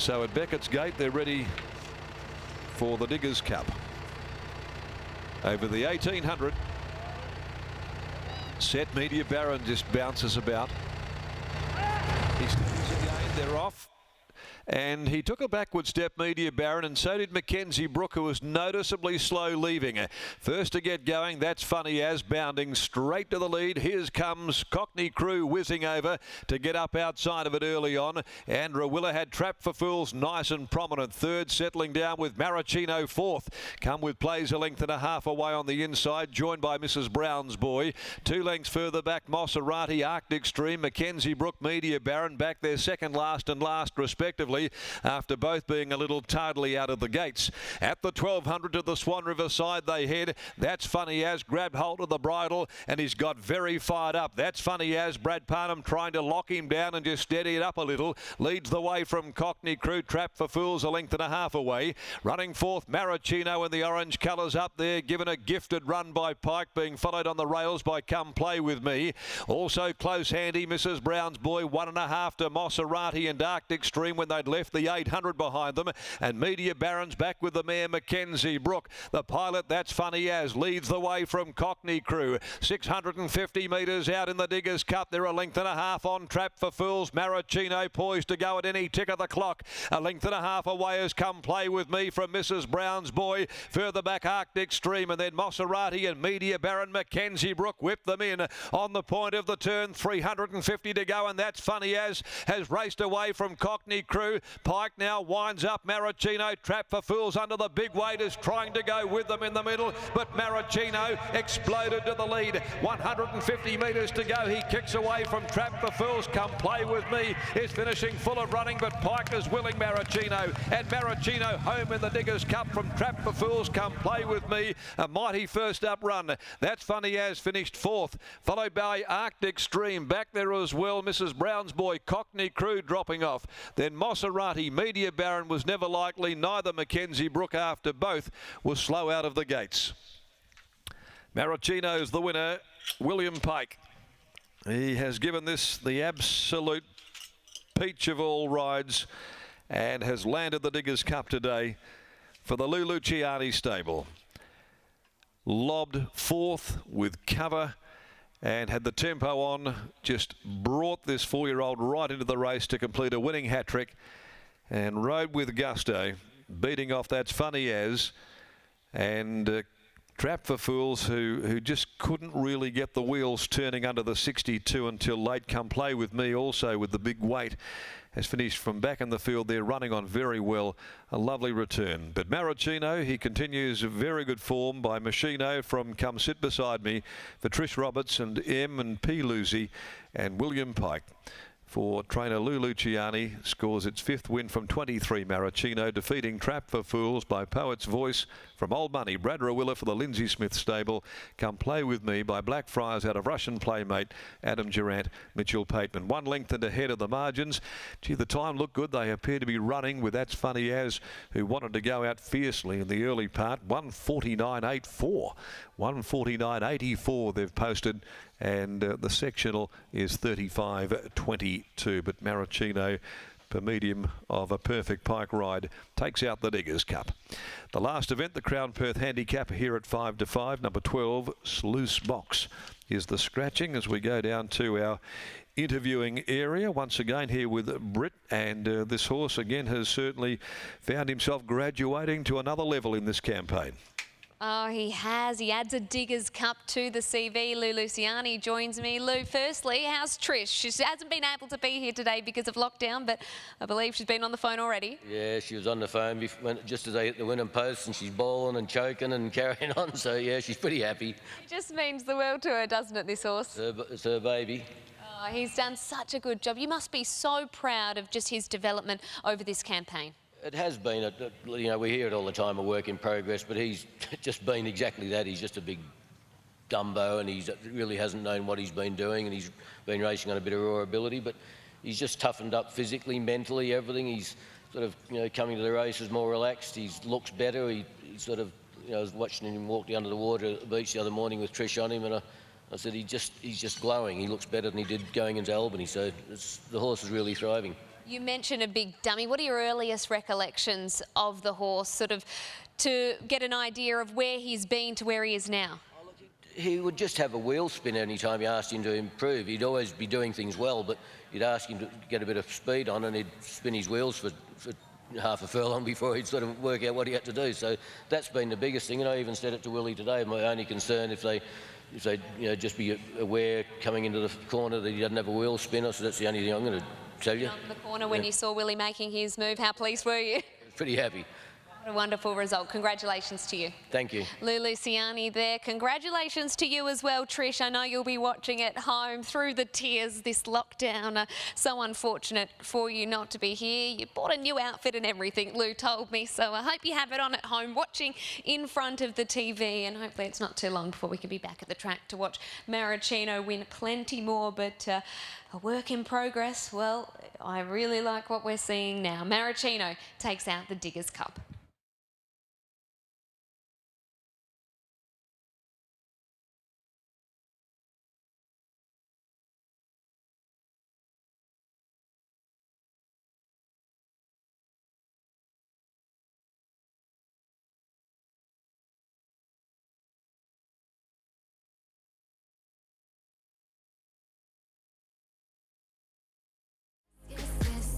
so at Beckett's Gate, they're ready for the Diggers' Cup. Over the 1800, Set Media Baron just bounces about. He steps again, they're off. And he took a backward step, Media Baron, and so did Mackenzie Brook, who was noticeably slow leaving. First to get going, That's Funny As, bounding straight to the lead. Here comes Cockney Crew whizzing over to get up outside of it early on. And Rawilla had Trap for Fools, nice and prominent. Third, settling down with Maraschino fourth. Come with Plays a length and a half away on the inside, joined by Mrs. Brown's Boy. 2 lengths further back, Maserati, Arctic Stream, Mackenzie Brook, Media Baron, back there second last and last respectively, after both being a little tardily out of the gates. At the 1200 to the Swan River side they head. That's Funny As grabbed hold of the bridle and he's got very fired up. That's Funny As, Brad Parnham trying to lock him down and just steady it up a little. Leads the way from Cockney Crew, Trap for Fools a length and a half away. Running fourth, Maraschino in the orange colours up there, given a gifted run by Pike, being followed on the rails by Come Play With Me. Also close handy, Mrs. Brown's Boy, 1.5 to Maserati and Arctic Stream when they'd left the 800 behind them, and Media Baron's back with the mare Mackenzie Brook. The pilot, That's Funny As, leads the way from Cockney Crew. 650 metres out in the Diggers' Cup. They're a length and a half on Trap for Fools. Maraschino poised to go at any tick of the clock. A length and a half away has Come Play With Me from Mrs. Brown's Boy. Further back, Arctic Stream, and then Maserati and Media Baron. Mackenzie Brook whipped them in on the point of the turn. 350 to go, and That's Funny As has raced away from Cockney Crew. Pike now winds up Maraschino. Trap for Fools under the big weight is trying to go with them in the middle, but Maraschino exploded to the lead. 150 metres to go. He kicks away from Trap for Fools. Come Play With Me is finishing full of running, but Pike is willing Maraschino, and Maraschino home in the Diggers' Cup from Trap for Fools. Come Play With Me, a mighty first up run. That's Funny As finished fourth, followed by Arctic Stream. Back there as well, Mrs. Brown's Boy, Cockney Crew dropping off. Then Maserati, Media Baron was never likely, neither Mackenzie Brook, after both was slow out of the gates. Maraschino's the winner, William Pike. He has given this the absolute peach of all rides and has landed the Diggers' Cup today for the Lou Luciani stable. Lobbed fourth with cover and had the tempo on, just brought this 4-year-old right into the race to complete a winning hat-trick and rode with gusto, beating off That's Funny As and Trap for Fools, who just couldn't really get the wheels turning under the 62 until late. Come Play With Me also with the big weight has finished from back in the field there, running on very well. A lovely return. But Maraschino, he continues very good form by Machino from Come Sit Beside Me for Trish Roberts and M and P. Lucy and William Pike. For trainer Lou Luciani, scores its 5th win from 23. Maraschino defeating Trap for Fools by Poet's Voice from Old Money. Brad Rawilla for the Lindsay Smith stable. Come Play With Me by Blackfriars out of Russian Playmate Adam Durant, Mitchell Pateman. 1 length and ahead of the margins. Gee, the time looked good. They appear to be running with That's Funny As, who wanted to go out fiercely in the early part. 149.84. 149.84 they've posted, and the sectional is 35.22. But Maraschino, per medium of a perfect Pike ride, takes out the Diggers' Cup. The last event, the Crown Perth Handicap here at 5 to 5. Number 12, Sluice Box, is the scratching as we go down to our interviewing area once again here with Britt, and this horse again has certainly found himself graduating to another level in this campaign. Oh, he has. He adds a Diggers' Cup to the CV. Lou Luciani joins me. Lou, firstly, how's Trish? She hasn't been able to be here today because of lockdown, but I believe she's been on the phone already. Yeah, she was on the phone just as they hit the winning post, and she's bawling and choking and carrying on. So, yeah, she's pretty happy. Just means the world to her, doesn't it, this horse? It's her baby. Oh, he's done such a good job. You must be so proud of just his development over this campaign. It has been, you know, we hear it all the time, a work in progress, but he's just been exactly that. He's just a big Dumbo, and he really hasn't known what he's been doing, and he's been racing on a bit of raw ability, but he's just toughened up physically, mentally, everything. He's sort of, you know, coming to the races more relaxed. He looks better. He sort of, you know, I was watching him walk down to the water at the beach the other morning with Trish on him, and I said he's just glowing. He looks better than he did going into Albany, so the horse is really thriving. You mentioned a big dummy. What are your earliest recollections of the horse, sort of to get an idea of where he's been to where he is now? He would just have a wheel spin any time you asked him to improve. He'd always be doing things well, but you'd ask him to get a bit of speed on and he'd spin his wheels for half a furlong before he'd sort of work out what he had to do. So that's been the biggest thing. And I even said it to Willie today. My only concern if they just be aware coming into the corner that he doesn't have a wheel spinner. So that's the only thing I'm going to tell you. On the corner when you saw Willie making his move, how pleased were you? Pretty happy. What a wonderful result. Congratulations to you. Thank you. Lou Luciani there. Congratulations to you as well, Trish. I know you'll be watching at home through the tears this lockdown. So unfortunate for you not to be here. You bought a new outfit and everything, Lou told me. So I hope you have it on at home, watching in front of the TV. And hopefully it's not too long before we can be back at the track to watch Maricino win plenty more. But a work in progress. Well, I really like what we're seeing now. Maricino takes out the Diggers' Cup.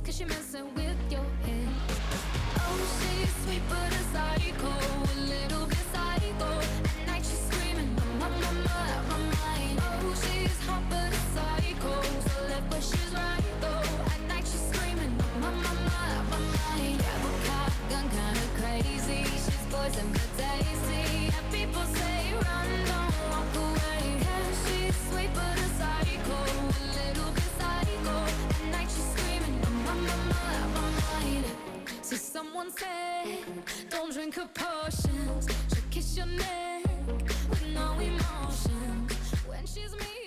Cause you're messing with your head. Oh, she's sweet but a psycho, a little bit psycho. At night she's screaming, my mind. Oh, she's hot but a psycho, so left but she's right though. At night she's screaming, my mind. Grab a cop, gun kinda crazy. She's poison but tasty. And people say run, don't walk away. Yeah, she's sweet but a psycho, a little bit psycho. At night she's screaming, my mind. So someone said, don't drink her potions. She'll kiss your neck with no emotion. When she's me.